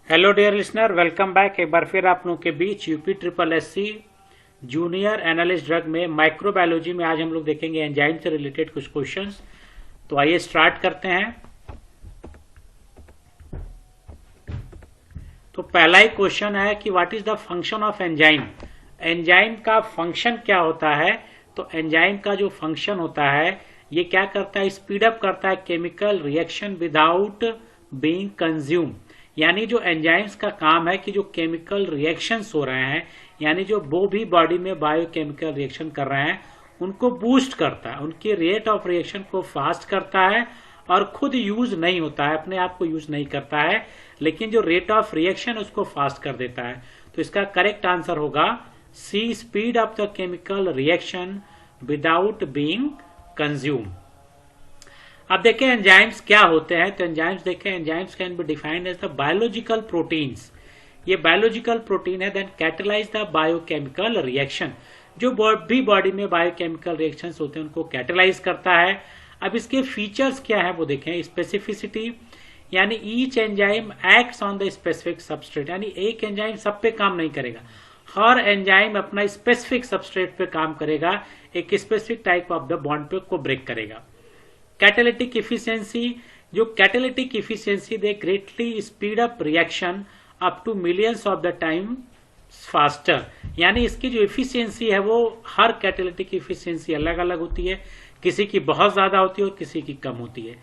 Hello dear listener, welcome back. एक बार फिर आप लोगों के बीच UP triple SC junior analyst drug में माइक्रोबायोलॉजी में आज हम लोग देखेंगे एंजाइम से रिलेटेड कुछ क्वेश्चंस। तो आइए स्टार्ट करते हैं। तो पहला ही क्वेश्चन है कि what is the function of enzyme. Enzyme का फंक्शन क्या होता है? तो एंजाइम का जो फंक्शन होता है ये क्या करता है? स्पीड अप करता है chemical reaction without being consume. यानी जो एंजाइम्स का काम है कि जो केमिकल रिएक्शंस हो रहे हैं, यानी जो वो भी बॉडी में बायोकेमिकल रिएक्शन कर रहे हैं उनको बूस्ट करता है, उनकी रेट ऑफ रिएक्शन को फास्ट करता है और खुद यूज नहीं होता है, अपने आप को यूज नहीं करता है, लेकिन जो रेट ऑफ रिएक्शन उसको फास्ट कर देता है। तो इसका करेक्ट आंसर होगा C, speed of the chemical reaction without being consume. अब देखें एंजाइम्स क्या होते हैं। तो एंजाइम्स देखें, enzymes can be defined as the biological proteins. ये बायोलॉजिकल प्रोटीन है that catalyse the biochemical reaction. जो भी बॉडी में बायोकेमिकल रिएक्शंस होते हैं उनको कैटेलाइज करता है। अब इसके फीचर्स क्या है वो देखें। स्पेसिफिसिटी, यानी each enzyme acts on the specific substrate, यानी एक एंजाइम सब पे काम नहीं करेगा, हर एंजाइम अपना स्पेसिफिक सबस्ट्रेट पे काम करेगा, एक specific type of the bond पे को ब्रेक करेगा। कैटालिटिक इफिशियंसी, जो catalytic efficiency they greatly speed up reaction up to millions of the time faster. यानी इसकी जो इफिशियंसी है वो हर कैटालिटिक इफिशियंसी अलग अलग होती है, किसी की बहुत ज्यादा होती है और किसी की कम होती है।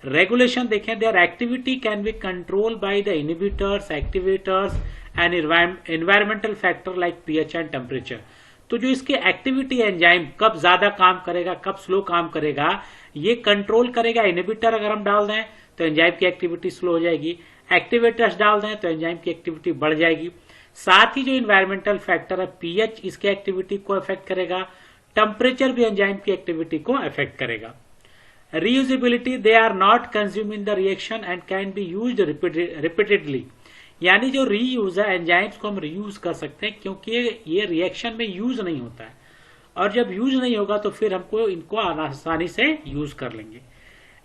रेगुलेशन देखें, there activity can be control by the inhibitors, activators and environmental factor like pH and temperature. तो जो इसकी एक्टिविटी एंजाइम कब ज्यादा काम करेगा कब स्लो काम करेगा ये कंट्रोल करेगा। इनहिबिटर अगर हम डाल दें तो एंजाइम की एक्टिविटी स्लो हो जाएगी, एक्टिवेटर्स डाल दें तो एंजाइम की एक्टिविटी बढ़ जाएगी। साथ ही जो इन्वायरमेंटल फैक्टर है पीएच, इसके एक्टिविटी को अफेक्ट करेगा, टेम्परेचर भी एंजाइम की एक्टिविटी को अफेक्ट करेगा। Reusability, they are not consume in the reaction and can be used repeatedly. यानी जो रीयूज है, एंजाइम्स को हम रीयूज कर सकते हैं क्योंकि ये रिएक्शन में यूज नहीं होता है, और जब यूज नहीं होगा तो फिर हमको इनको आसानी से यूज कर लेंगे।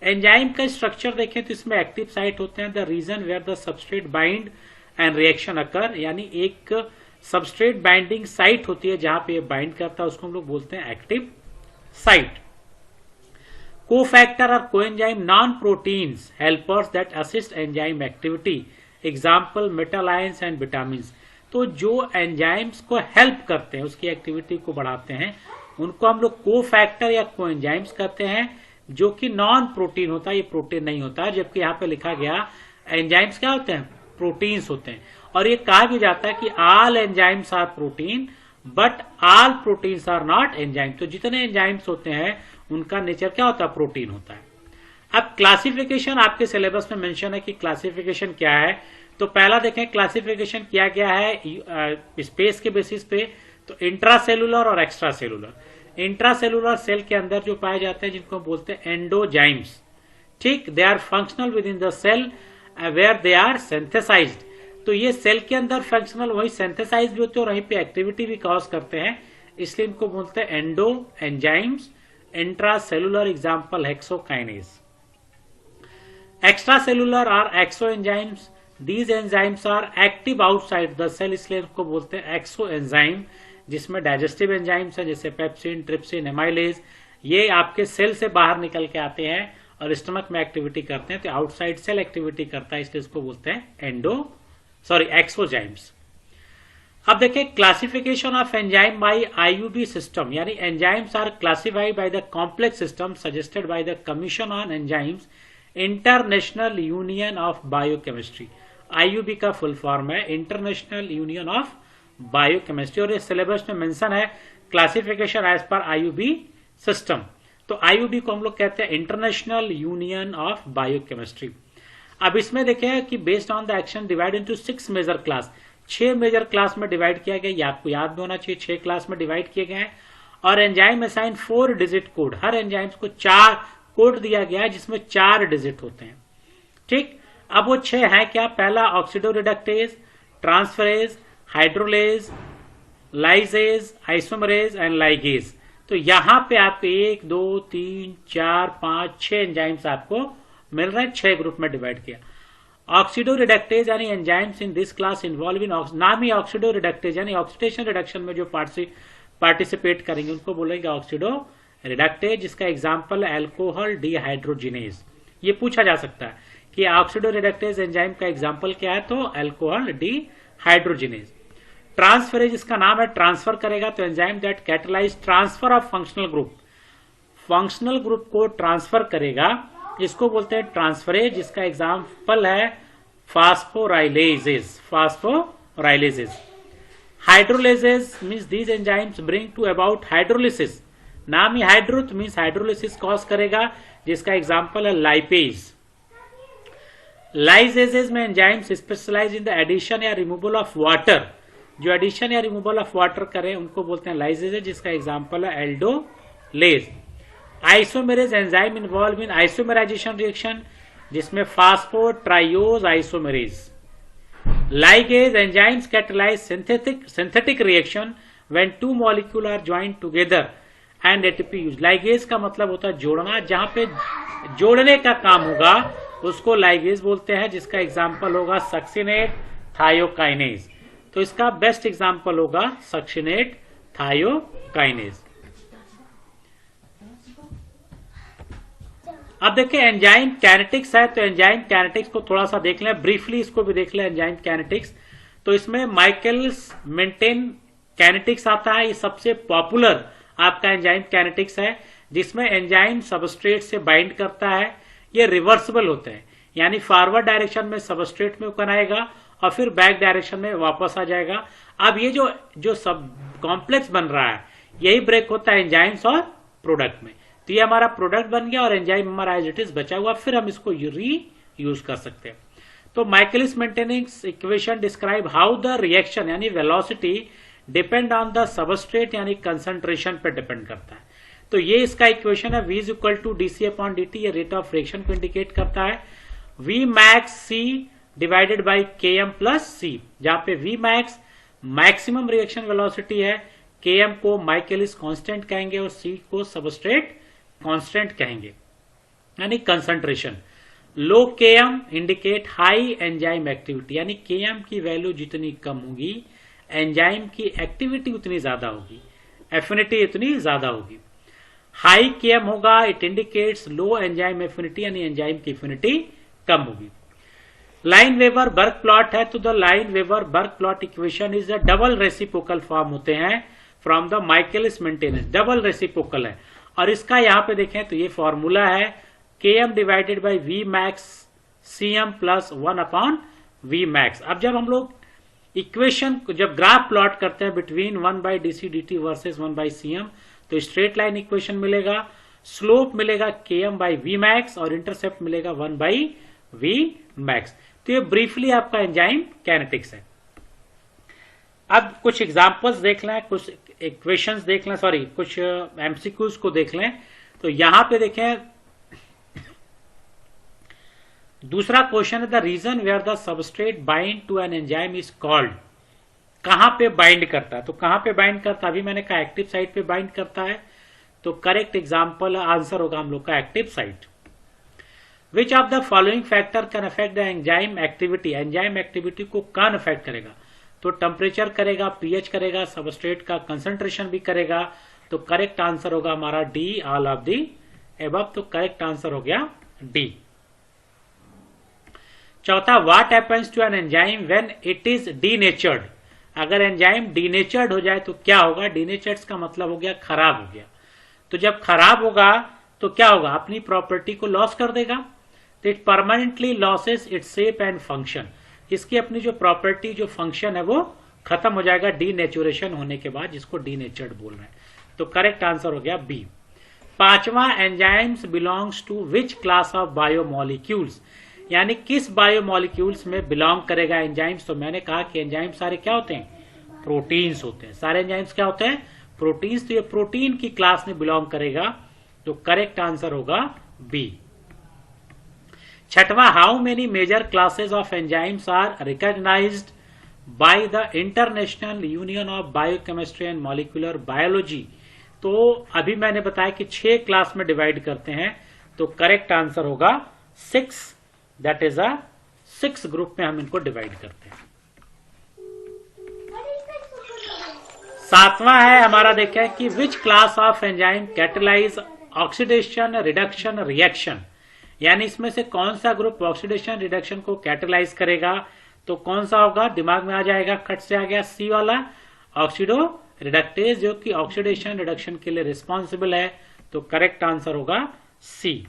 एंजाइम का स्ट्रक्चर देखें तो इसमें एक्टिव साइट होते हैं, the region where the substrate bind and reaction occur. यानी एक सबस्ट्रेट बाइंडिंग साइट होती है जहां पे ये बाइंड करता है, उसको हम लोग बोलते हैं एक्टिव साइट। कोफैक्टर और coenzyme, non proteins helpers that assist enzyme activity, example metal ions and vitamin. तो जो एंजाइम्स को हेल्प करते हैं, उसकी एक्टिविटी को बढ़ाते हैं, उनको हम लोग कोफैक्टर या कोएंजाइम्स कहते हैं, जो कि नॉन प्रोटीन होता है, ये प्रोटीन नहीं होता है। जबकि यहाँ पे लिखा गया एंजाइम्स क्या होते हैं? प्रोटीन्स होते हैं। और ये कहा भी जाता है कि all enzymes are protein but all proteins are not enzyme. तो जितने एंजाइम्स होते हैं उनका नेचर क्या होता है? प्रोटीन होता है। अब क्लासिफिकेशन आपके सिलेबस में मेंशन है कि क्लासिफिकेशन क्या है। तो पहला देखें, क्लासिफिकेशन किया गया है स्पेस के बेसिस पे। तो इंट्रासेलुलर और एक्स्ट्रा सेलुलर। इंट्रासेलुलर सेल के अंदर जो पाए जाते हैं जिनको बोलते हैं एंडोजाइम्स, ठीक, they are functional within the cell where they are synthesised. तो ये सेल के अंदर फंक्शनल, वही सिंथेसाइज भी होते हैं और वहीं पे एक्टिविटी भी कॉज करते हैं, इसलिए इनको बोलते हैं endo enzymes. Intracellular example hexokinase. Extracellular और exo enzymes, these enzymes are active outside the cell, इसलिए इनको बोलते हैं एक्सो एंजाइम। जिसमें डाइजेस्टिव एंजाइम्स है जैसे पेप्सिन, ट्रिप्सिन, एमाइलेज, ये आपके सेल से बाहर निकल के आते हैं और स्टमक में एक्टिविटी करते हैं, तो आउटसाइड सेल एक्टिविटी करता है, इसलिए इसको बोलते हैं एक्सोजाइम्स। अब देखें classification of enzyme by IUB system. यानी enzymes are classified by the complex system suggested by the commission on enzymes, international union of biochemistry. IUB का फुल फॉर्म है इंटरनेशनल यूनियन ऑफ बायोकेमिस्ट्री, और ये syllabus में mention है classification as per आईयूबी system. तो आईयूबी को हम लोग कहते हैं इंटरनेशनल यूनियन ऑफ बायोकेमिस्ट्री। अब इसमें देखें कि based on the action divide into 6 major class, 6 major class में डिवाइड किया गया। ये आपको याद भी होना चाहिए, 6 क्लास में डिवाइड किए गए हैं। और एंजाइम असाइन 4 डिजिट कोड, हर एंजाइम्स को 4 कोड दिया गया है जिसमें 4 डिजिट होते हैं, ठीक। अब वो 6 है क्या? पहला oxidoreductase, transferase, hydrolase, lyase, isomerase and ligase. तो यहां पे आपको 1 2 3 4 5 6 एंजाइम्स आपको मिल रहे हैं, 6 ग्रुप में डिवाइड किया। ऑक्सीडो रिडक्टेज यानी enzymes in this class involve in, नाम ही ऑक्सीडो रिडक्टेज यानी ऑक्सीडेशन रिडक्शन में जो पार्टिसिपेट करेंगे उनको बोलेंगे ऑक्सीडो रिडक्टेज, जिसका एग्जाम्पल है अल्कोहल डिहाइड्रोजिनेज। ये पूछा जा सकता है कि ऑक्सीडो रिडक्टेज एंजाइम का एग्जाम्पल क्या है, तो अल्कोहल डिहाइड्रोजिनेज। ट्रांसफरेज इसका नाम है, ट्रांसफर करेगा, तो enzyme that catalyse transfer of functional group, functional group को ट्रांसफर करेगा, इसको बोलते हैं ट्रांसफरेज, जिसका एग्जाम्पल है phosphorylases, phosphorylases. Hydrolases means these enzymes bring to about hydrolysis, नाम ही हाइड्रोथ मीन्स हाइड्रोलिसिस कॉज करेगा, जिसका एग्जाम्पल है लाइपेज। लाइजेजेस में enzymes specialise in the addition या रिमूवल ऑफ वाटर, जो एडिशन या रिमूवल ऑफ वाटर करें उनको बोलते हैं लाइजेजेस, जिसका एग्जाम्पल है aldolase. Isomerase enzyme involve in isomerisation reaction, जिसमें phosphotriose isomerase. Ligase enzymes catalyse synthetic reaction when two molecule are joint together and ATP use. Ligase का मतलब होता है जोड़ना, जहां पे जोड़ने का काम होगा उसको लाइगेज बोलते हैं, जिसका एग्जाम्पल होगा सक्सिनेट थायोकाइनेज। तो इसका बेस्ट एग्जाम्पल होगा सक्सिनेट थायोकाइनेज। अब देखिए एंजाइम कैनेटिक्स है, तो एंजाइम कैनेटिक्स को थोड़ा सा देख लें, ब्रीफली इसको भी देख लें एंजाइम कैनेटिक्स। तो इसमें माइकल्स मेंटेन कैनेटिक्स आता है, ये सबसे पॉपुलर आपका एंजाइम कैनेटिक्स है, जिसमें एंजाइम सबस्ट्रेट से बाइंड करता है। ये रिवर्सिबल होते हैं, यानी फॉरवर्ड डायरेक्शन में सबस्ट्रेट में बनाएगा और फिर बैक डायरेक्शन में वापस आ जाएगा। अब ये जो सब कॉम्प्लेक्स बन रहा है, यही ब्रेक होता है एंजाइम्स और प्रोडक्ट में। तो ये हमारा प्रोडक्ट बन गया और एंजाइम हमारा एज इट इज बचा हुआ, फिर हम इसको री यूज कर सकते हैं। तो Michaelis Menten's equation describe how the reaction यानी velocity depend on the substrate यानी कंसंट्रेशन पर डिपेंड करता है। तो ये इसका इक्वेशन है, V equal to DC upon dt, ये रेट ऑफ रिएक्शन को इंडिकेट करता है। V max C divided by Km plus C, जहां पे V max maximum reaction velocity है, Km को माइकलिस कांस्टेंट कहेंगे और C को सबस्ट्रेट कांस्टेंट कहेंगे, यानी कंसंट्रेशन। लो Km indicate high enzyme activity, यानी Km की वैल्यू जितनी कम होगी एंजाइम की एक्टिविटी उतनी ज्यादा होगी, एफिनिटी इतनी ज्यादा होगी। हाई Km होगा, it indicates low enzyme affinity, यानी एंजाइम की एफिनिटी कम होगी। लाइन वेबर बर्क प्लॉट है, तो the Lineweaver Burk plot equation is a double reciprocal form होते हैं from the Michaelis Menten, double reciprocal है। और इसका यहां पे देखें तो ये फॉर्मूला है Km divided by V max Cm plus 1 upon V max. अब जब हम लोग इक्वेशन जब ग्राफ प्लॉट करते हैं between 1 by DC dt versus 1 by Cm, तो स्ट्रेट लाइन इक्वेशन मिलेगा, स्लोप मिलेगा Km बाई V मैक्स और इंटरसेप्ट मिलेगा 1 बाई V मैक्स। तो ये ब्रीफली आपका एंजाइम कैनेटिक्स है। अब कुछ एग्जांपल्स देख लें, कुछ इक्वेशंस देख लें, सॉरी कुछ एमसीक्यूज को देख लें। तो यहां पे देखें दूसरा क्वेश्चन है, the region where the substrate bind to an enzyme is called. कहां पे बाइंड करता है, तो कहां पे बाइंड करता है, अभी मैंने कहा एक्टिव साइट पे बाइंड करता है, तो करेक्ट एग्जांपल आंसर होगा हम लोग का active site. Which of the following factor can affect the enzyme activity, enzyme activity को कौन अफेक्ट करेगा, तो टेम्परेचर करेगा, पीएच करेगा, सबस्ट्रेट का कंसंट्रेशन भी करेगा। तो करेक्ट आंसर होगा हमारा D, all of the above. तो करेक्ट आंसर हो गया डी। चौथा, what happens to an enzyme when it is denatured. अगर एंजाइम डीनेचर्ड हो जाए तो क्या होगा, डीनेचर्ड का मतलब हो गया खराब हो गया। तो जब खराब होगा तो क्या होगा, अपनी प्रॉपर्टी को लॉस कर देगा। तो it permanently losses its shape and function, इसकी अपनी जो प्रॉपर्टी जो फंक्शन है वो खत्म हो जाएगा डीनेचुरेशन होने के बाद, जिसको डीनेचर्ड बोल रहे हैं। तो करेक्ट आंसर हो गया बी। पांचवा, enzymes belongs to which class of biomolecules, यानी किस बायोमोलिक्यूल्स में बिलोंग करेगा एंजाइम्स। तो मैंने कहा कि एंजाइम सारे क्या होते हैं, प्रोटीन्स होते हैं। सारे एंजाइम्स क्या होते हैं, प्रोटीन्स। तो ये प्रोटीन की क्लास में बिलोंग करेगा। तो करेक्ट आंसर होगा बी। छठवा, how many major classes of enzymes are recognised by the International union of Biochemistry and Molecular Biology. तो अभी मैंने बताया कि 6 क्लास में डिवाइड करते हैं। तो करेक्ट आंसर होगा 6, दैट इज अ 6 ग्रुप में हम इनको डिवाइड करते हैं। 7वां है हमारा, देखें कि विच class of enzyme catalyse oxidation reduction reaction, यानी इसमें से कौन सा ग्रुप ऑक्सीडेशन रिडक्शन को कैटेलाइज करेगा, तो कौन सा होगा, दिमाग में आ जाएगा, खट से आ गया सी वाला, ऑक्सीडो रिडक्टेज, जो कि ऑक्सीडेशन रिडक्शन के लिए रिस्पॉन्सिबल है, तो करेक्ट आंसर होगा सी।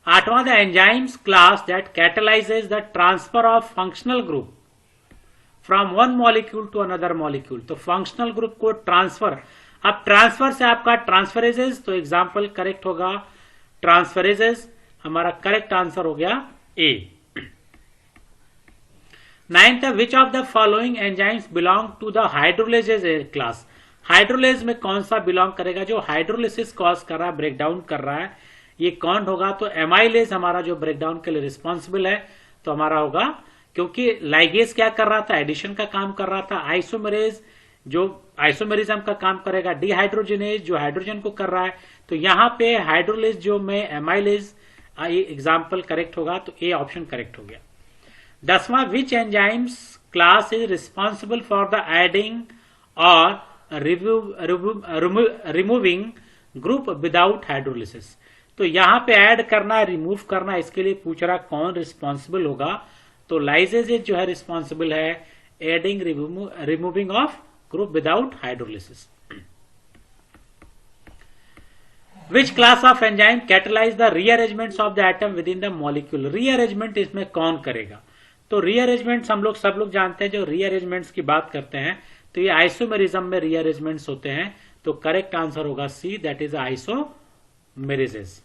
8वां, the enzymes class that catalyses the transfer of functional group from one molecule to another molecule, तो फंक्शनल ग्रुप को ट्रांसफर, अब ट्रांसफर से आपका ट्रांसफरेजेस, तो एग्जाम्पल करेक्ट होगा ट्रांसफरेजेस, हमारा करेक्ट आंसर हो गया A. 9th, which of the following enzymes belong to the hydrolases class, hydrolase में कौन सा बिलोंग करेगा, जो हाइड्रोलिसिस कॉज कर रहा है, ब्रेकडाउन कर रहा है, ये कौन होगा, तो एमाइलेज हमारा जो ब्रेकडाउन के लिए रिस्पॉन्सिबल है, तो हमारा होगा, क्योंकि लाइगेज क्या कर रहा था, एडिशन का काम कर रहा था, आइसोमेरेज जो आइसोमेरिज्म का काम करेगा, डिहाइड्रोजिनेज जो हाइड्रोजन को कर रहा है, तो यहां पे हाइड्रोलेज जो में एमाइलेज एग्जाम्पल करेक्ट होगा, तो ए ऑप्शन करेक्ट हो गया। 10वां, which enzymes class is responsible for the adding और रिमूविंग ग्रुप विदाउट हाइड्रोलिसिस, तो यहां पे ऐड करना, रिमूव करना, इसके लिए पूछ रहा कौन रिस्पॉन्सिबल होगा, तो लाइसेज जो है रिस्पॉन्सिबल है adding removing of group without hydrolysis. Which class of enzyme catalyse the rearrangements of the atom with in the molecule, rearrangement इसमें कौन करेगा, तो रीअरेंजमेंट्स हम लोग सब लोग जानते हैं, जो रीअरेंजमेंट्स की बात करते हैं तो ये आइसोमेरिज्म में रीअरेंजमेंट्स होते हैं, तो करेक्ट आंसर होगा सी, दैट इज आइसोमेरिजेस।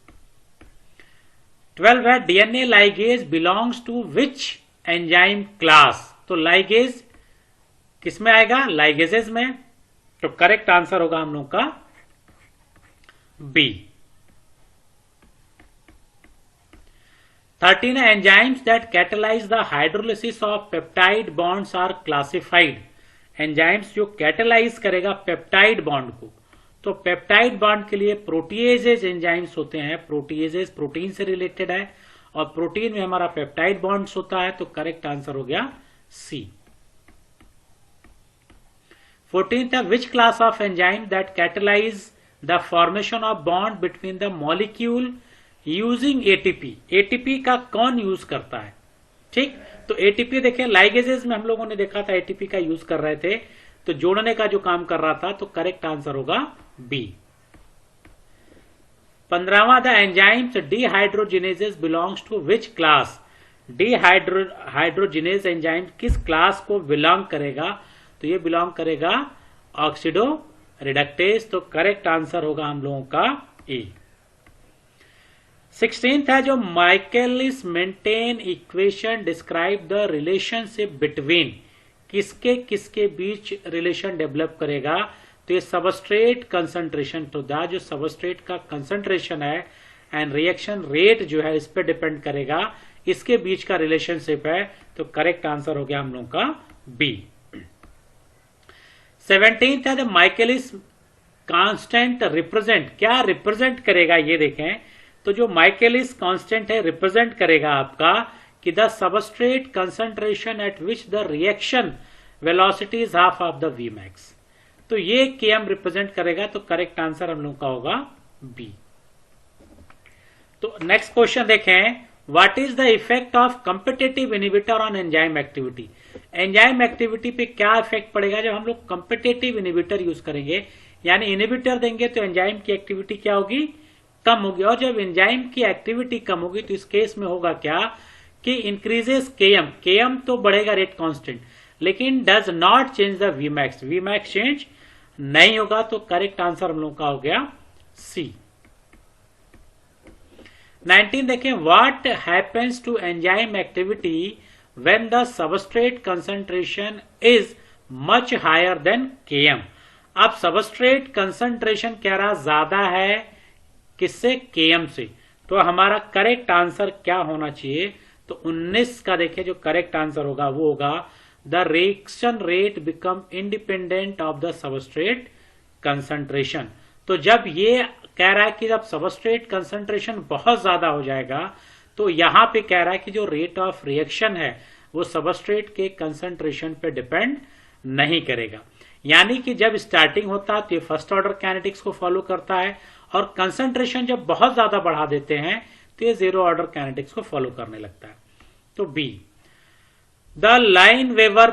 12 है, DNA ligase belongs to which enzyme class, तो लाइगेज किसमें आएगा, लाइगेजेस में, तो करेक्ट आंसर होगा हम लोग का बी। 13 है, enzymes that catalyse the hydrolysis of peptide bonds are classified, enzymes जो कैटेलाइज करेगा पेप्टाइड बॉन्ड को, तो पेप्टाइड बॉन्ड के लिए प्रोटीएजेज एंजाइम्स होते हैं, प्रोटीएजेज प्रोटीन से रिलेटेड है, और प्रोटीन में हमारा पेप्टाइड बॉन्ड्स होता है, तो करेक्ट आंसर हो गया सी। 14th है, विच class of enzyme that catalyse the formation of bond between the molecule using ATP, ATP का कौन यूज करता है, ठीक, तो एटीपी देखें लाइगेजेस में हम लोगों ने देखा था एटीपी का यूज कर रहे थे, तो जोड़ने का जो काम कर रहा था, तो करेक्ट आंसर होगा बी। 15वां, the enzymes dehydrogenases belongs to which class, dehydrogenase enzyme किस क्लास को बिलोंग करेगा, तो ये बिलोंग करेगा ऑक्सीडो रिडक्टेज, तो करेक्ट आंसर होगा हम लोगों का ए। 16th है, जो Michaelis Menten equation describe the relationship between, किसके किसके बीच रिलेशन डेवलप करेगा, तो ये सबस्ट्रेट कंसंट्रेशन, तो द जो सबस्ट्रेट का कंसंट्रेशन है एंड रिएक्शन रेट जो है इस पे डिपेंड करेगा, इसके बीच का रिलेशनशिप है, तो करेक्ट आंसर हो गया हम लोग का बी। 17th है, द माइकलिस कांस्टेंट रिप्रेजेंट, क्या रिप्रेजेंट करेगा ये देखें, तो जो माइकलिस कांस्टेंट है रिप्रेजेंट करेगा आपका कि the substrate concentration at which the reaction velocity is half of the V max, तो ये केएम रिप्रेजेंट करेगा, तो करेक्ट आंसर हम लोग का होगा बी। तो नेक्स्ट क्वेश्चन देखें, what is the effect of competitive inhibitor on enzyme activity, enzyme activity पे क्या इफेक्ट पड़ेगा जब हम लोग कॉम्पिटिटिव इनहिबिटर यूज करेंगे, यानी इनहिबिटर देंगे तो एंजाइम की एक्टिविटी क्या होगी, कम होगी, और जब एंजाइम की एक्टिविटी कम होगी तो इस केस में होगा क्या कि इंक्रीजेस केएम, केएम तो बढ़ेगा रेट कांस्टेंट, लेकिन does not change the V max, V max change नहीं होगा, तो करेक्ट आंसर हम लोग का हो गया सी। 19 देखें, what happens to enzyme activity when the substrate concentration is much higher than Km, अब सबस्ट्रेट कंसंट्रेशन कह रहा ज्यादा है किससे, केएम से, तो हमारा करेक्ट आंसर क्या होना चाहिए, तो 19 का देखिए जो करेक्ट आंसर होगा वो होगा the reaction rate become independent of the substrate concentration, तो जब ये कह रहा है कि जब सबस्ट्रेट कंसंट्रेशन बहुत ज्यादा हो जाएगा तो यहां पे कह रहा है कि जो रेट ऑफ रिएक्शन है वो सबस्ट्रेट के कंसंट्रेशन पे डिपेंड नहीं करेगा। यानी कि जब स्टार्टिंग होता है तो ये फर्स्ट ऑर्डर काइनेटिक्स को फॉलो करता है, और कंसंट्रेशन जब बहुत ज्यादा बढ़ा देते हैं तो ये जीरो ऑर्डर काइनेटिक्स को फॉलो करने लगता है। तो B, the Lineweaver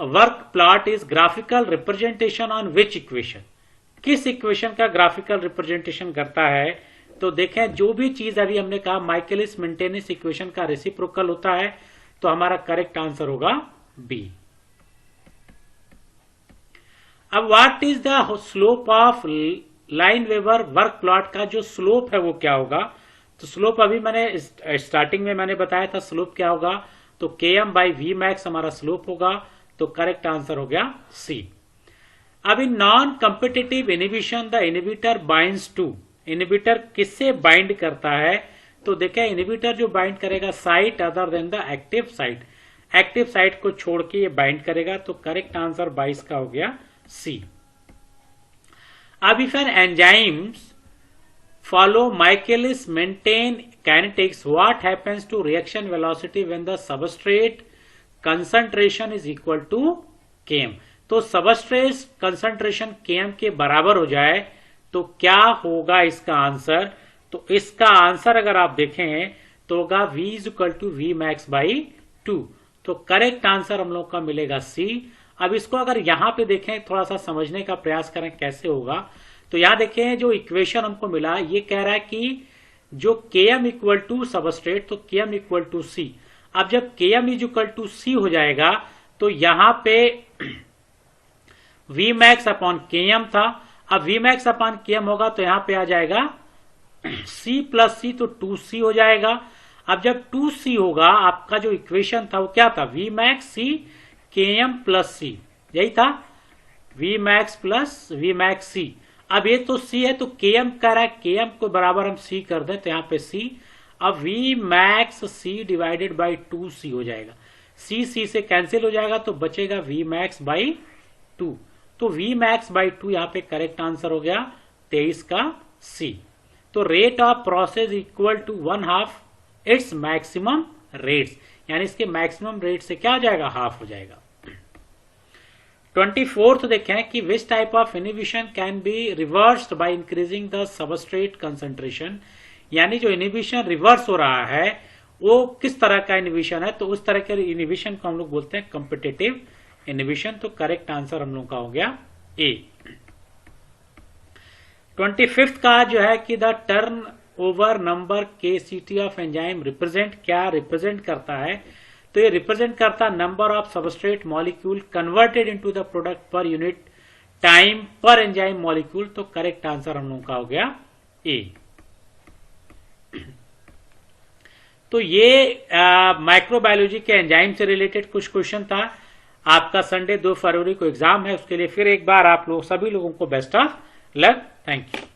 Burk plot is graphical representation on which equation, किस इक्वेशन का ग्राफिकल रिप्रेजेंटेशन करता है? तो देखें, जो भी चीज अभी हमने कहा माइकलिस मेंटेनेंस इक्वेशन का रेसिप्रोकल होता है, तो हमारा करेक्ट आंसर होगा बी। अब what is the slope of line-waiver Burk plot का जो स्लोप है वो क्या होगा? तो स्लोप अभी मैंने स्टार्टिंग में मैंने बताया था स्लोप क्या होगा, तो Km बाई वी मैक्स हमारा स्लोप होगा, तो करेक्ट आंसर हो गया सी। अब in non competitive inhibition the inhibitor binds to, inhibitor किससे बाइंड करता है? तो देखें, इनहिबिटर जो बाइंड करेगा site other than the active site, active site को छोड़ के ये बाइंड करेगा, तो करेक्ट आंसर 22 का हो गया सी। अब if an enzymes follow Michaelis-Menten kinetics, what happens to reaction velocity when the substrate concentration is equal to Km? तो सबस्ट्रेट कंसंट्रेशन Km के बराबर हो जाए तो क्या होगा इसका आंसर? तो इसका आंसर अगर आप देखें तो होगा V is equal to V max by 2, तो करेक्ट आंसर हम लोग का मिलेगा सी। अब इसको अगर यहां पे देखें, थोड़ा सा समझने का प्रयास करें कैसे होगा, तो यहां देखें जो इक्वेशन हमको मिला ये कह रहा है कि जो Km इक्वल टू सबस्ट्रेट, तो Km इक्वल टू सी। अब जब Km इज इक्वल टू सी हो जाएगा तो यहां पे V मैक्स अपॉन Km था, अब V मैक्स अपॉन Km होगा तो यहां पे आ जाएगा C प्लस सी, तो 2C हो जाएगा। अब जब 2C होगा, आपका जो इक्वेशन था वो क्या था? V max C Km plus C, यही था, V max plus V max C. अब ये तो C है तो Km कह रहा है, Km को बराबर हम C कर दें तो यहाँ पे C, अब V max C divided by 2C हो जाएगा, C से कैंसिल हो जाएगा तो बचेगा V मैक्स बाई 2, तो V मैक्स बाई 2 यहाँ पे करेक्ट आंसर हो गया 23 का C। तो rate of process equal to 1/2 its maximum rates, यानी इसके मैक्सिमम रेट से क्या हो जाएगा? हाफ हो जाएगा। 24th देखें कि which type of inhibition can be reversed by increasing the substrate concentration, यानी जो इनहिबिशन रिवर्स हो रहा है वो किस तरह का इनहिबिशन है? तो उस तरह के इनहिबिशन को हम लोग बोलते हैं कॉम्पिटिटिव इनहिबिशन, तो करेक्ट आंसर हम लोग का हो गया ए। 25th का जो है कि the turn over number KCT of enzyme represent, क्या रिप्रेजेंट करता है? तो ये रिप्रेजेंट करता number of substrate molecule converted into the product per unit time पर एंजाइम मॉलिक्यूल, तो करेक्ट आंसर हम लोगों का हो गया ए। तो ये माइक्रोबायोलॉजी के एंजाइम से रिलेटेड कुछ क्वेश्चन था। आपका संडे 2 फरवरी को एग्जाम है, उसके लिए फिर एक बार आप लोग सभी लोगों को best of luck. Thank you.